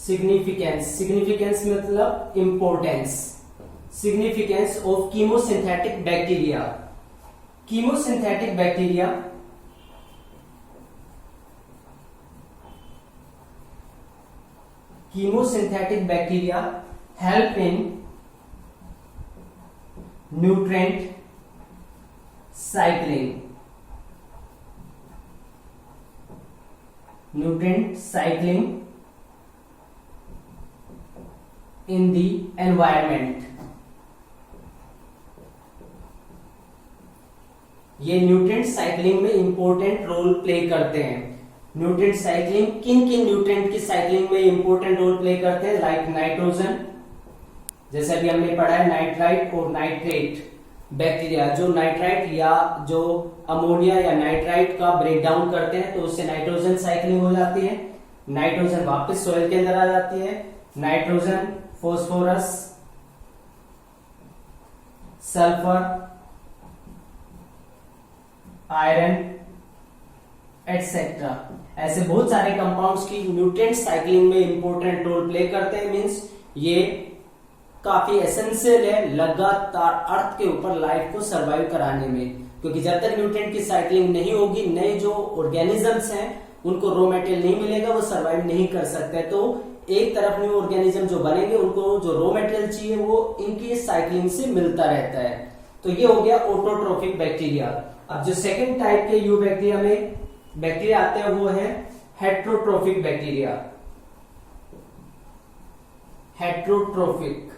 Significance मतलब importance. Significance of chemosynthetic bacteria. Chemosynthetic bacteria help in nutrient cycling. in the environment। ये nutrient cycling में important role play करते हैं। Nutrient cycling किन किन nutrient की साइक्लिंग में इंपॉर्टेंट रोल प्ले करते हैं? लाइक नाइट्रोजन, जैसे अभी हमने पढ़ा है नाइट्राइट और नाइट्रेट बैक्टीरिया। जो नाइट्राइट या जो अमोनिया या नाइट्राइट का ब्रेकडाउन करते हैं तो उससे नाइट्रोजन साइक्लिंग हो जाती है, नाइट्रोजन वापस सॉइल के अंदर आ जाती है। Nitrogen, phosphorus, sulphur, iron etcetera, ऐसे बहुत सारे कंपाउंड्स की न्यूट्रिएंट साइक्लिंग में इंपॉर्टेंट रोल प्ले करते हैं। मींस ये काफी एसेंशियल है लगातार अर्थ के ऊपर लाइफ को सरवाइव कराने में, क्योंकि जब तक न्यूट्रिएंट की साइक्लिंग नहीं होगी नए जो ऑर्गेनिजम्स हैं उनको रॉ मटेरियल नहीं मिलेगा, वो सरवाइव नहीं कर सकते। तो एक तरफ न्यू ऑर्गेनिज्म जो बनेंगे उनको जो रॉ मटेरियल चाहिए वो इनकी साइक्लिंग से मिलता रहता है। तो ये हो गया ऑटोट्रोफिक बैक्टीरिया। अब जो सेकंड टाइप के यू बैक्टीरिया में बैक्टीरिया आते हैं वो है हेट्रोट्रोफिक बैक्टीरिया। हेट्रोट्रोफिक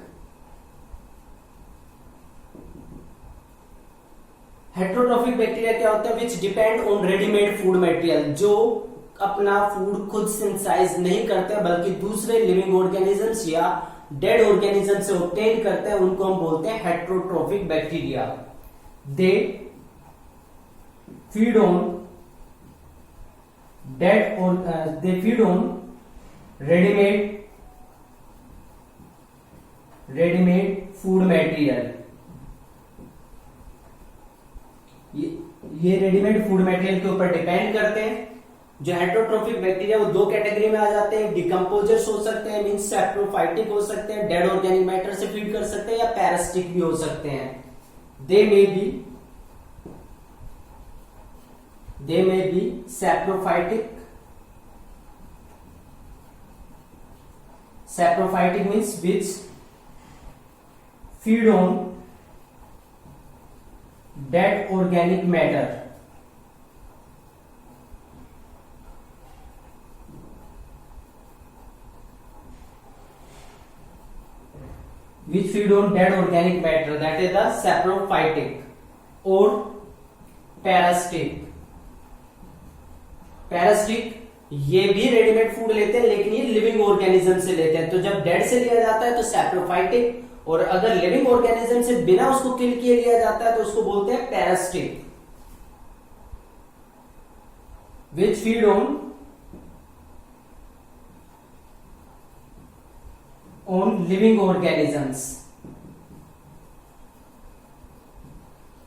बैक्टीरिया क्या होता है? विच depend on readymade food material, जो अपना फूड खुद सिंथेसाइज नहीं करते बल्कि दूसरे लिविंग ऑर्गेनिजम्स या डेड ऑर्गेनिज्म से ऑब्टेन करते हैं, उनको हम बोलते हैं heterotrophic bacteria. They feed on readymade food material. ये रेडीमेड फूड मटेरियल के ऊपर डिपेंड करते हैं। जो हेट्रोट्रोफिक बैक्टीरिया वो दो कैटेगरी में आ जाते हैं। डिकम्पोजर्स हो सकते हैं, मींस सैप्रोफाइटिक हो सकते हैं, डेड ऑर्गेनिक मैटर से फीड कर सकते हैं, या पैरासिटिक भी हो सकते हैं। They may be saprophytic means which feed on dead organic matter. Which feed on dead organic matter, that is the saprophytic or parasitic। ये भी रेडीमेड फूड लेते हैं लेकिन ये लिविंग ऑर्गेनिज्म से लेते हैं। तो जब डेड से लिया जाता है तो सैप्रोफाइटिक, और अगर लिविंग ऑर्गेनिज्म से बिना उसको किल किए लिया जाता है तो उसको बोलते हैं parasitic. Which feed on living organisms.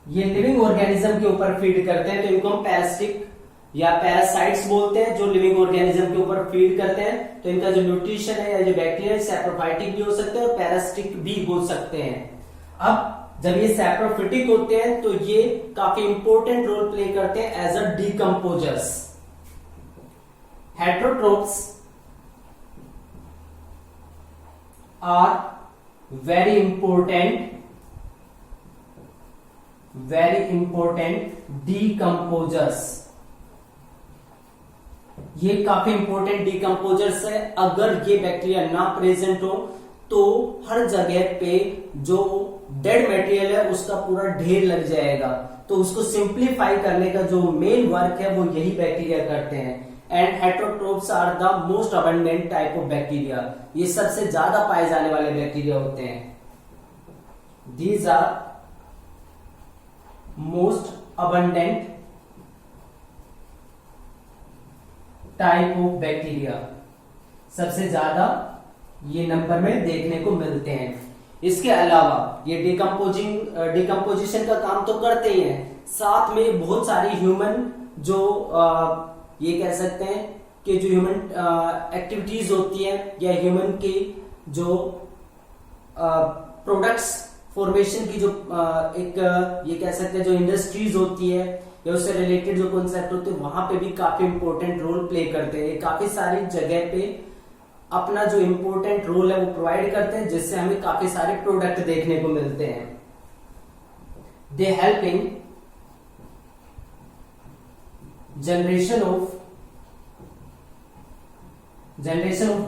ये लिविंग ऑर्गेनिज्म के ऊपर फीड करते हैं तो इनको हम पैरासिटिक या पैरासाइट्स बोलते हैं, जो लिविंग ऑर्गेनिज्म के ऊपर फीड करते हैं। तो इनका जो न्यूट्रिशन है या जो बैक्टीरिया सैप्रोफाइटिक भी हो सकते हैं और पैरासिटिक भी हो सकते हैं। अब जब ये सैप्रोफिटिक होते हैं तो ये काफी इंपॉर्टेंट रोल प्ले करते हैं as a decomposers. Heterotrophs are very important decomposers। ये काफी इंपॉर्टेंट डिकम्पोजर्स है। अगर ये बैक्टीरिया ना प्रेजेंट हो तो हर जगह पे जो डेड मटेरियल है उसका पूरा ढेर लग जाएगा। तो उसको सिंप्लीफाई करने का जो मेन वर्क है वो यही बैक्टीरिया करते हैं। And heterotrophs are the most abundant type of bacteria. ये सबसे ज्यादा पाए जाने वाले बैक्टीरिया होते हैं। These are most abundant type of bacteria, सबसे ज्यादा ये नंबर में देखने को मिलते हैं। इसके अलावा ये डिकम्पोजिशन का काम तो करते ही हैं, साथ में बहुत सारी ह्यूमन जो ये कह सकते हैं के जो ह्यूमन एक्टिविटीज होती है या ह्यूमन के जो प्रोडक्ट्स फॉर्मेशन की जो एक ये कह सकते हैं जो इंडस्ट्रीज होती है या उससे रिलेटेड जो कॉन्सेप्ट होते हैं वहां पे भी काफी इंपॉर्टेंट रोल प्ले करते हैं। ये काफी सारी जगह पे अपना जो इंपॉर्टेंट रोल है वो प्रोवाइड करते हैं, जिससे हमें काफी सारे प्रोडक्ट देखने को मिलते हैं। They help in generation of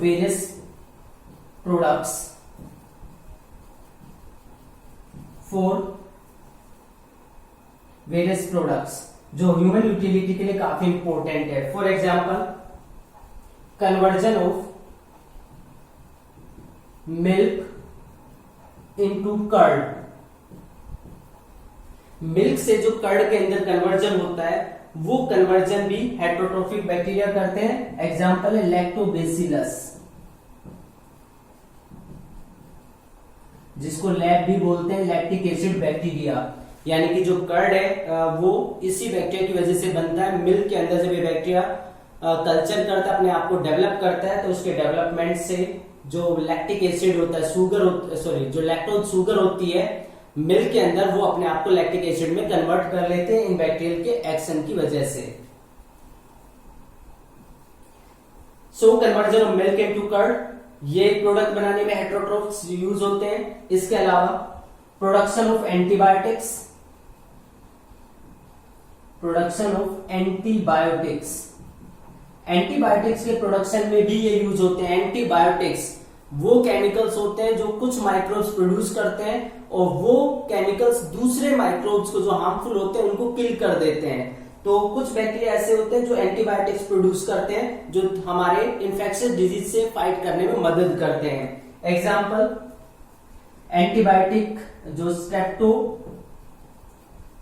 various products for various products जो ह्यूमन यूटिलिटी के लिए काफी इंपॉर्टेंट है। For example conversion of milk into curd. Milk से जो कर्ड के अंदर कन्वर्जन होता है वो कन्वर्जन भी हेटरोट्रोफिक बैक्टीरिया करते हैं। एग्जाम्पल है लैक्टोबैसिलस, जिसको लैब भी बोलते हैं, लैक्टिक एसिड बैक्टीरिया। यानी कि जो कर्ड है वो इसी बैक्टीरिया की वजह से बनता है। मिल्क के अंदर जब ये बैक्टीरिया कल्चर करता है, अपने आप को डेवलप करता है, तो उसके डेवलपमेंट से जो लैक्टिक एसिड होता है, जो लैक्टोज शुगर होती है मिल्क के अंदर, वो अपने आप को लैक्टिक एसिड में कन्वर्ट कर लेते हैं इन बैक्टीरियल के एक्शन की वजह से। So conversion of milk into curd, ये प्रोडक्ट बनाने में हेटरोट्रोफ्स यूज होते हैं। इसके अलावा प्रोडक्शन ऑफ एंटीबायोटिक्स, एंटीबायोटिक्स के प्रोडक्शन में भी ये यूज होते हैं। एंटीबायोटिक्स वो केमिकल्स होते हैं जो कुछ माइक्रोब्स प्रोड्यूस करते हैं और वो केमिकल्स दूसरे माइक्रोब्स को जो हार्मफुल होते हैं उनको किल कर देते हैं। तो कुछ बैक्टीरिया ऐसे होते हैं जो एंटीबायोटिक्स प्रोड्यूस करते हैं, जो हमारे इन्फेक्शियस डिजीज से फाइट करने में मदद करते हैं। एग्जाम्पल एंटीबायोटिक जो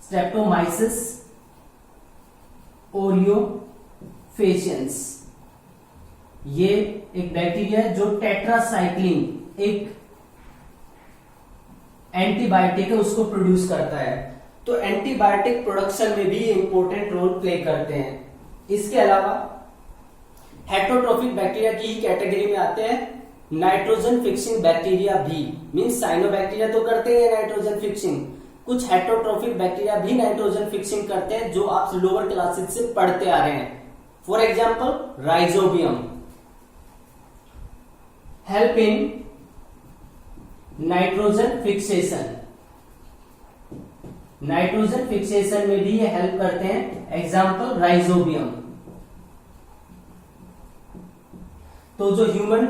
स्ट्रेप्टोमाइसिस ओरियोफेशियंस, ये एक बैक्टीरिया है जो टेट्रासाइक्लिन एक एंटीबायोटिक है उसको प्रोड्यूस करता है। तो एंटीबायोटिक प्रोडक्शन में भी इंपॉर्टेंट रोल प्ले करते हैं। इसके अलावा हेटरोट्रोफिक बैक्टीरिया की ही कैटेगरी में आते हैं नाइट्रोजन फिक्सिंग बैक्टीरिया भी। मींस साइनोबैक्टीरिया तो करते हैं नाइट्रोजन फिक्सिंग, कुछ हेटरोट्रोफिक बैक्टीरिया भी नाइट्रोजन फिक्सिंग करते हैं, जो आप लोअर क्लासेस से पढ़ते आ रहे हैं। For example rhizobium help in nitrogen fixation, nitrogen fixation में भी ये हेल्प करते हैं। Example rhizobium. तो जो ह्यूमन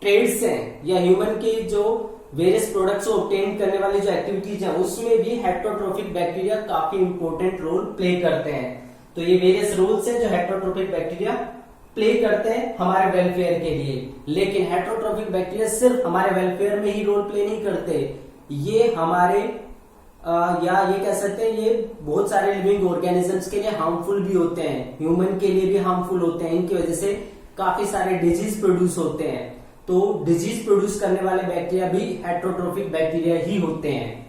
ट्रेड्स हैं या ह्यूमन के जो वेरियस प्रोडक्ट्स को ऑब्टेन करने वाली जो एक्टिविटीज हैं उसमें भी हेटरोट्रोफिक बैक्टीरिया काफी इंपॉर्टेंट रोल प्ले करते हैं। तो ये वेरियस रोल्स हैं जो हेटरोट्रोफिक बैक्टीरिया प्ले करते हैं हमारे वेलफेयर के लिए। लेकिन हेटरोट्रोफिक बैक्टीरिया सिर्फ हमारे वेलफेयर में ही रोल प्ले नहीं करते, ये हमारे या ये कह सकते हैं ये बहुत सारे लिविंग ऑर्गेनिजम्स के लिए हार्मफुल भी होते हैं, ह्यूमन के लिए भी हार्मफुल होते हैं। इनकी वजह से काफी सारे डिजीज प्रोड्यूस होते हैं। तो डिजीज प्रोड्यूस करने वाले बैक्टीरिया भी हेटरोट्रोफिक बैक्टीरिया ही होते हैं।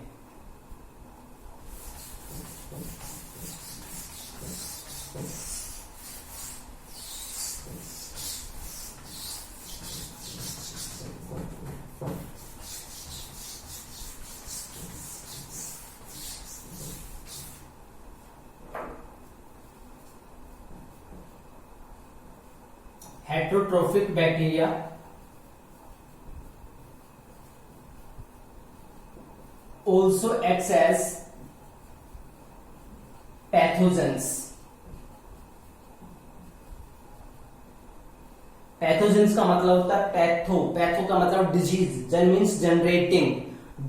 Heterotrophic bacteria also acts as pathogens. Pathogens का मतलब होता है पैथो का मतलब डिजीज, जन मीन्स जनरेटिंग,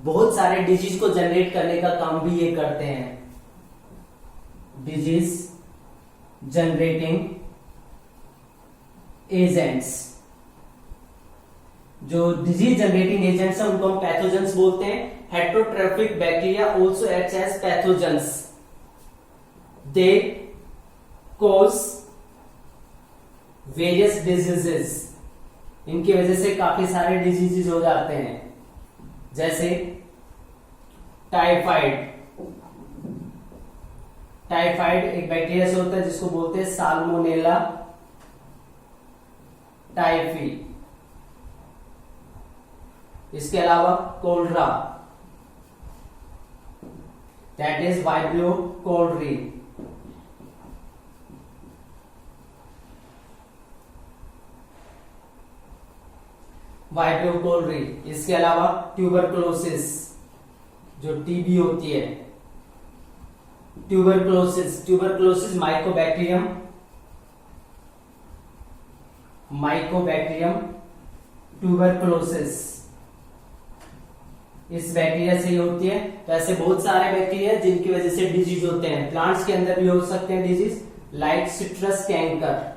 बहुत सारे डिजीज को जनरेट करने का काम भी ये करते हैं। डिजीज जनरेटिंग एजेंट्स, जो डिजीज जनरेटिंग एजेंट्स हैं उनको हम पैथोजेंस बोलते हैं। Heterotrophic bacteria also act as pathogens, they cause various diseases, इनकी वजह से काफी सारे डिजीजेस हो जाते हैं, जैसे टाइफाइड एक बैक्टीरिया से होता है जिसको बोलते हैं साल्मोनेला टाइफी। इसके अलावा cholera, that is Vibrio cholerae. Vibrio cholerae. इसके अलावा ट्यूबरकुलोसिस, जो टीबी होती है, ट्यूबरकुलोसिस माइकोबैक्टीरियम ट्यूबरकुलोसिस, इस बैक्टीरिया से ही होती है। तो ऐसे बहुत सारे बैक्टीरिया जिनकी वजह से डिजीज होते हैं। प्लांट्स के अंदर भी हो सकते हैं disease, like citrus canker.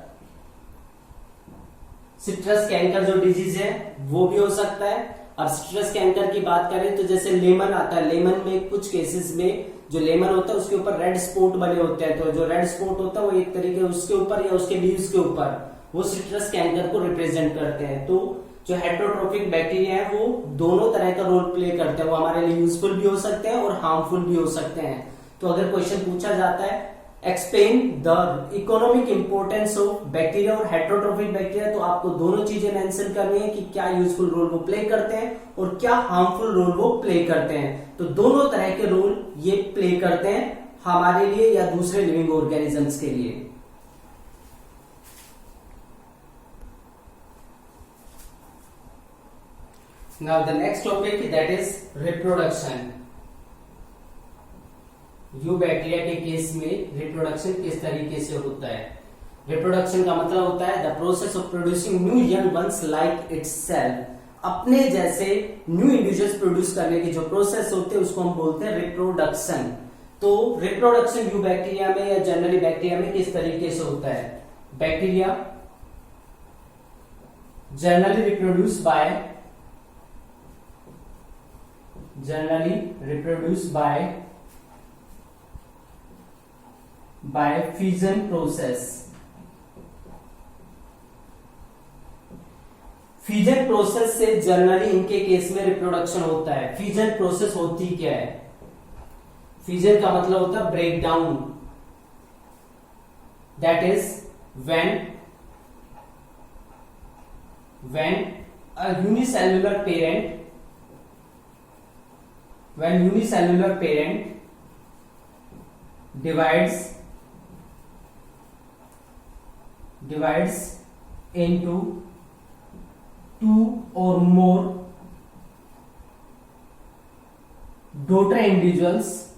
Citrus canker जो डिजीज है वो भी हो सकता है। अब सिट्रस कैंकर की बात करें तो जैसे लेमन आता है, लेमन में कुछ केसेस में जो लेमन होता है उसके ऊपर रेड स्पॉट बने होते हैं। तो जो रेड स्पॉट होता है वो एक तरीके उसके ऊपर या उसके लीव्स के ऊपर वो सिट्रस कैंकर को रिप्रेजेंट करते हैं। तो जो हेटेरोट्रोफिक बैक्टीरिया है वो दोनों तरह का रोल प्ले करते हैं। वो हमारे लिए यूजफुल भी हो सकते हैं और हार्मफुल भी हो सकते हैं। तो अगर क्वेश्चन पूछा जाता है explain the economic importance of bacteria और हेटेरोट्रोफिक बैक्टीरिया, तो आपको दोनों चीजें मेंशन करनी है कि क्या यूजफुल रोल वो प्ले करते हैं और क्या हार्मफुल रोल वो प्ले करते हैं। तो दोनों तरह के रोल ये प्ले करते हैं हमारे लिए या दूसरे लिविंग ऑर्गेनिजम्स के लिए। Now the next topic that is reproduction. Eubacteria के केस में रिप्रोडक्शन किस तरीके से होता है? रिप्रोडक्शन का मतलब होता है the process of producing new young ones like itself. अपने जैसे न्यू इंडिविजुअल्स प्रोड्यूस करने की जो प्रोसेस होते हैं उसको हम बोलते हैं रिप्रोडक्शन। तो रिप्रोडक्शन यूबैक्टीरिया में या जनरली बैक्टीरिया में किस तरीके से होता है? Bacteria generally reproduce by fission process। Fission process से जनरली इनके केस में रिप्रोडक्शन होता है। फिजन प्रोसेस होती क्या है? फिजन का मतलब होता है break down, that is when a unicellular parent divides into two or more daughter individuals,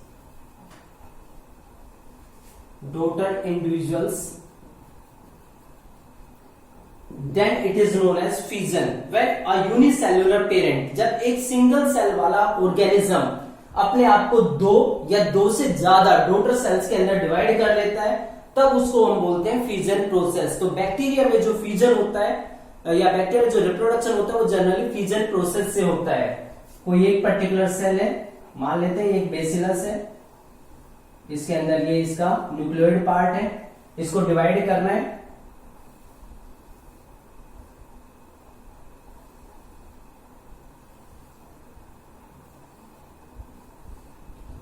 then it is known as fission। when a unicellular parent, जब एक सिंगल सेल वाला ऑर्गेनिज्म अपने आप को दो या दो से ज्यादा डॉटर सेल्स के अंदर डिवाइड कर लेता है तब उसको हम बोलते हैं फिजन प्रोसेस। तो बैक्टीरिया में जो फिजन होता है या बैक्टीरिया में जो रिप्रोडक्शन होता है वो जनरली फिजन प्रोसेस से होता है। कोई एक पर्टिकुलर सेल है, मान लेते हैं एक बेसिलस है, इसके अंदर ये इसका न्यूक्लियोइड पार्ट है, इसको डिवाइड करना है।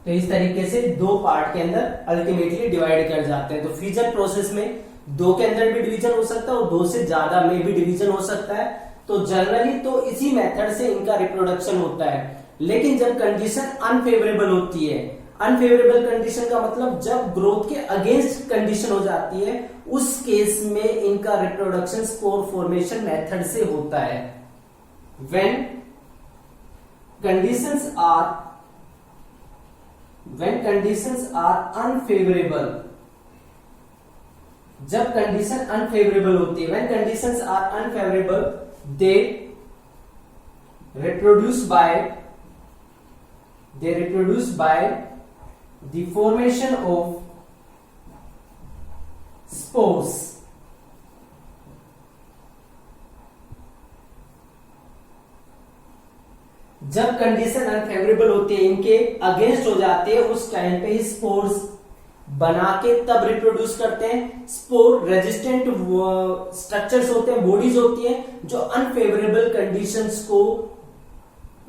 तो इस तरीके से दो पार्ट के अंदर अल्टीमेटली डिवाइड कर जाते हैं। तो फ्यूजन प्रोसेस में दो के अंदर भी डिवीजन हो सकता है और दो से ज्यादा में भी डिवीजन हो सकता है। तो जनरली तो इसी मेथड से इनका रिप्रोडक्शन होता है। लेकिन जब कंडीशन अनफेवरेबल होती है, अनफेवरेबल कंडीशन का मतलब जब ग्रोथ के अगेंस्ट कंडीशन हो जाती है, उस केस में इनका रिप्रोडक्शन स्पोर फॉर्मेशन मेथड से होता है। when conditions are unfavorable, जब कंडीशन अनफेवरेबल होती है, when conditions are unfavorable they reproduce by the formation of spores। जब कंडीशन अनफेवरेबल होती है, इनके अगेंस्ट हो जाते हैं, उस टाइम पे ही स्पोर्स बना के तब रिप्रोड्यूस करते हैं। स्पोर रेजिस्टेंट स्ट्रक्चर्स होते हैं, बॉडीज होती है जो अनफेवरेबल कंडीशंस को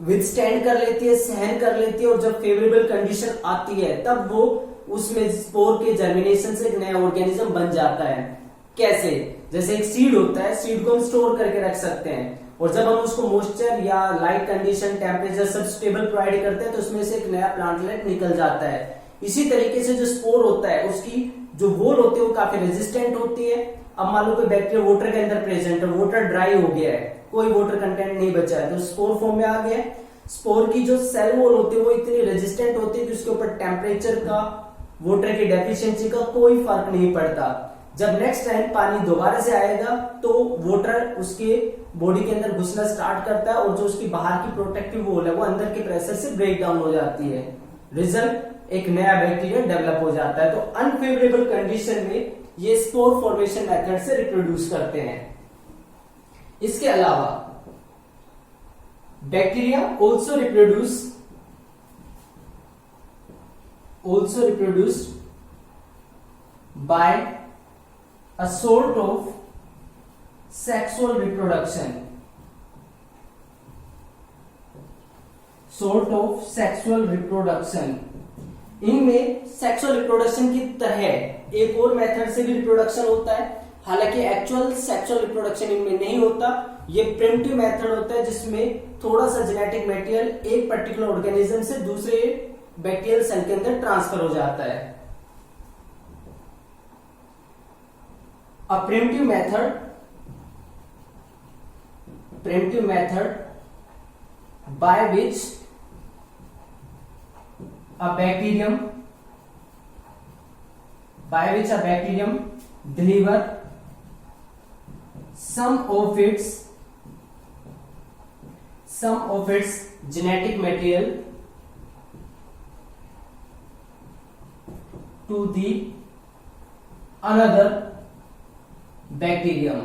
विथस्टैंड कर लेती है, सहन कर लेती है, और जब फेवरेबल कंडीशन आती है तब वो उसमें स्पोर के जर्मिनेशन से एक नया ऑर्गेनिज्म बन जाता है। कैसे? जैसे एक सीड होता है, सीड को हम स्टोर करके रख सकते हैं, और जब हम उसको मॉइस्चर या लाइट कंडीशन, टेम्परेचर सब स्टेबल प्रोवाइड करते हैं तो उसमें से एक नया प्लांटलेट निकल जाता है। इसी तरीके से जो स्पोर होता है उसकी जो वॉल होती है वो काफी रेजिस्टेंट होती है। अब मान लो कोई बैक्टीरिया वाटर के अंदर प्रेजेंट है, वाटर ड्राई हो गया है, कोई वाटर कंटेंट नहीं बचा है, तो स्पोर फॉर्म में आ गया है। स्पोर की जो सेल वॉल होती है वो इतनी रेजिस्टेंट होती है कि उसके ऊपर टेम्परेचर का, वाटर की डेफिशिएंसी का कोई फर्क नहीं पड़ता। जब नेक्स्ट टाइम पानी दोबारा से आएगा तो वाटर उसके बॉडी के अंदर घुसना स्टार्ट करता है, और जो उसकी बाहर की प्रोटेक्टिव वॉल है वो अंदर के प्रेशर से ब्रेक डाउन हो जाती है। रिजल्ट, एक नया बैक्टीरिया डेवलप हो जाता है। तो अनफेवरेबल कंडीशन में ये स्पोर फॉर्मेशन मेथड से रिप्रोड्यूस करते हैं। इसके अलावा bacteria also reproduce by a sort of sexual reproduction, इनमें सेक्सुअल रिप्रोडक्शन की तरह एक और मेथड से भी रिप्रोडक्शन होता है, हालांकि एक्चुअल सेक्सुअल रिप्रोडक्शन इनमें नहीं होता। ये प्रिमिटिव मेथड होता है जिसमें थोड़ा सा जेनेटिक मटेरियल एक पर्टिकुलर ऑर्गेनिज्म से दूसरे बैक्टीरियल सेल के अंदर ट्रांसफर हो जाता है। A primitive method by which a bacterium deliver some of its genetic material to the another bacterium.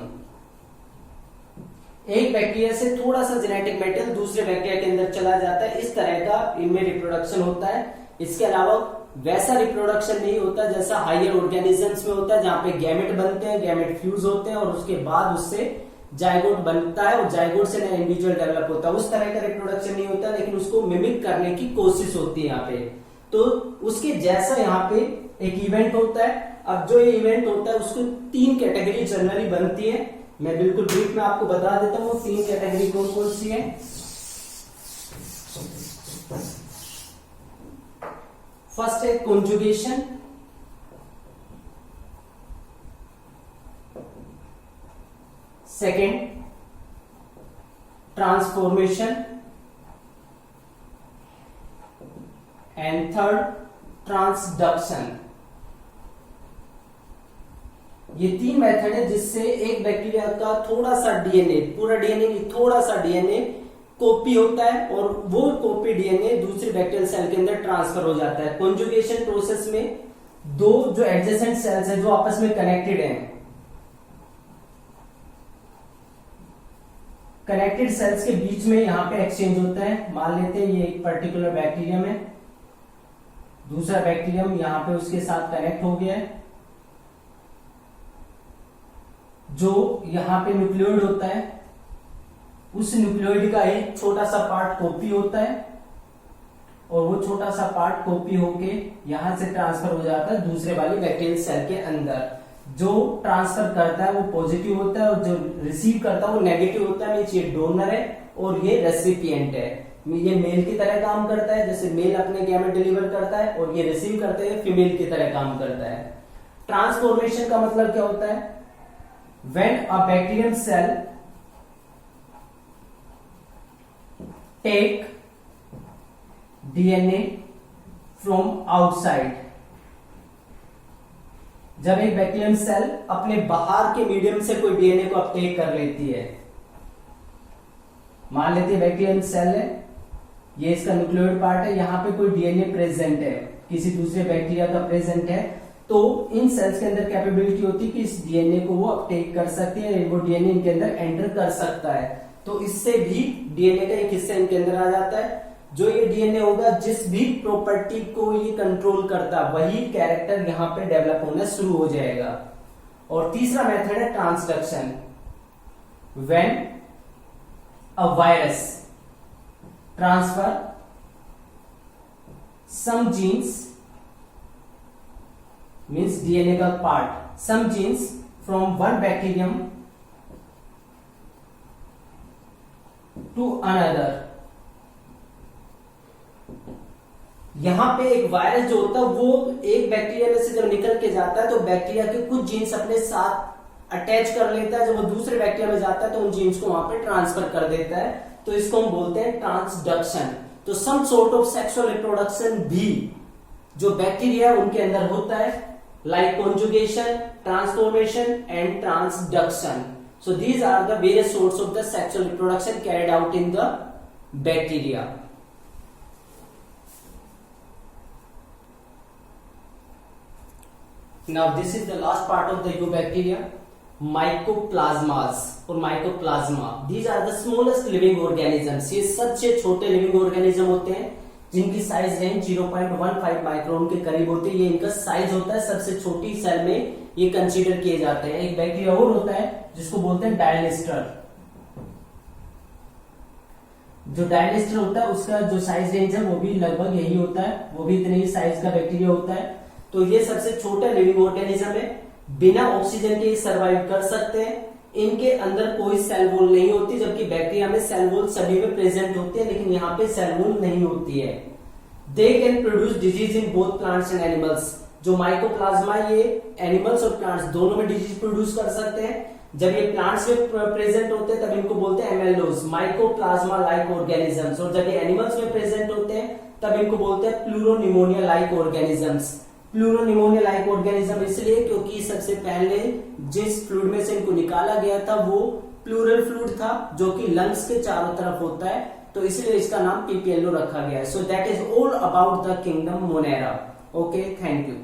एक बैक्टीरिया से थोड़ा सा जेनेटिक मटेरियल दूसरे बैक्टीरिया के अंदर चला जाता है, इस तरह का इनमें रिप्रोडक्शन होता है। इसके अलावा वैसा रिप्रोडक्शन नहीं होता जैसा हायर ऑर्गेनिजम्स में होता है, जहां पे गैमेट बनते हैं, गैमेट फ्यूज होते हैं और उसके बाद उससे जायगोट बनता है और जायगोट से नया इंडिविजुअल डेवलप होता है। उस तरह का रिप्रोडक्शन नहीं होता, लेकिन उसको मिमिक करने की कोशिश होती है यहाँ पे। तो उसके जैसा यहाँ पे एक इवेंट होता है। अब जो ये इवेंट होता है उसको 3 कैटेगरी जनरली बनती है। मैं बिल्कुल ब्रीफ में आपको बता देता हूँ 3 कैटेगरी कौन कौन सी है। फर्स्ट है conjugation, second transformation and third transduction. ये 3 मेथड है जिससे एक बैक्टीरिया का थोड़ा सा डीएनए, पूरा डीएनए नहीं, थोड़ा सा डीएनए कॉपी होता है और वो कॉपी डीएनए दूसरे बैक्टीरियल सेल के अंदर ट्रांसफर हो जाता है। कॉन्जुगेशन प्रोसेस में 2 जो एडजेसेंट सेल्स हैं जो आपस में कनेक्टेड हैं, कनेक्टेड सेल्स के बीच में यहां पे एक्सचेंज होता है। मान लेते हैं ये एक पर्टिकुलर बैक्टीरियम है, दूसरा बैक्टीरियम यहां पे उसके साथ कनेक्ट हो गया है। जो यहां पे न्यूक्लियोइड होता है उस न्यूक्लियोइड का एक छोटा सा पार्ट कॉपी होता है और वो छोटा सा पार्ट कॉपी होके यहां से ट्रांसफर हो जाता है दूसरे वाली बैक्टीरियल सेल के अंदर। जो ट्रांसफर करता है वो पॉजिटिव होता है और जो रिसीव करता है वो नेगेटिव होता है। मीन्स ये डोनर है और ये रेसिपिएंट है। ये मेल की तरह काम करता है, जैसे मेल अपने गैमेट डिलीवर करता है, और ये रिसीव करते हैं फीमेल की तरह काम करता है। ट्रांसफॉर्मेशन का मतलब क्या होता है? When a bacterial cell take DNA from outside, जब एक बैक्टीरियम सेल अपने बाहर के मीडियम से कोई डीएनए को अपटेक कर लेती है, मान लेते हैं बैक्टीरियम सेल है, ये इसका न्यूक्लियोइड पार्ट है, यहां पे कोई डीएनए प्रेजेंट है, किसी दूसरे बैक्टीरिया का प्रेजेंट है, तो इन सेल्स के अंदर कैपेबिलिटी होती है कि इस डीएनए को वो अपटेक कर सकती है, वो डीएनए इनके अंदर एंटर कर सकता है। तो इससे भी डीएनए का एक हिस्सा इनके अंदर आ जाता है। जो ये डीएनए होगा, जिस भी प्रॉपर्टी को ये कंट्रोल करता है, वही कैरेक्टर यहाँ पे डेवलप होना शुरू हो जाएगा। और तीसरा मेथड है transduction. When a virus transfer some genes, means DNA का part, some genes from one bacterium to another. यहां पे एक वायरस जो होता है वो एक बैक्टीरिया में से जब निकल के जाता है तो बैक्टीरिया के कुछ जीन्स अपने साथ अटैच कर लेता है, जब वो दूसरे बैक्टीरिया में जाता है तो उन जीन्स को वहां पे ट्रांसफर कर देता है, तो इसको हम बोलते हैं ट्रांसडक्शन। तो some sort of sexual reproduction भी जो बैक्टीरिया उनके अंदर होता है, like conjugation, transformation and transduction. So these are the various source of the sexual reproduction carried out in the bacteria. Now this is the last part of the eubacteria, mycoplasmas or mycoplasma. These are the smallest living organisms. ये सबसे छोटे living organism होते हैं जिनकी size range 0.15 micron के करीब होती है। ये इनका साइज होता है, सबसे छोटी सेल में ये कंसीडर किए जाते हैं। एक बैक्टीरिया और होता है जिसको बोलते हैं डायलिस्टर। जो डायलिस्टर होता है उसका जो साइज रेंज है वो भी लगभग यही होता है, वो भी इतने ही साइज का बैक्टीरिया होता है। तो ये सबसे छोटा लिविंग ऑर्गेनिज्म है, बिना ऑक्सीजन के सर्वाइव कर सकते हैं। इनके अंदर कोई सेल वॉल नहीं होती, जबकि बैक्टीरिया में सेल वॉल सभी में प्रेजेंट होती है, लेकिन यहाँ पे सेल वॉल नहीं होती है। They can produce disease in both plants and animals. जो माइकोप्लाज्मा ये एनिमल्स और प्लांट्स दोनों में डिजीज प्रोड्यूस कर सकते हैं। जब ये प्लांट्स में प्रेजेंट होते हैं तब इनको बोलते हैं एमएलओस, माइकोप्लाज्मा लाइक ऑर्गेनिजम्स, और जब ये एनिमल्स में प्रेजेंट होते हैं तब इनको बोलते हैं pleuropneumonia like organisms. Pleuropneumonia like organism इसलिए क्योंकि सबसे पहले जिस फ्लूइड में से इनको निकाला गया था वो प्लूरल फ्लूइड था जो कि लंग्स के चारों तरफ होता है, तो इसलिए इसका नाम पीपीएलओ रखा गया है। So that is all about the kingdom Monera. Okay, thank you.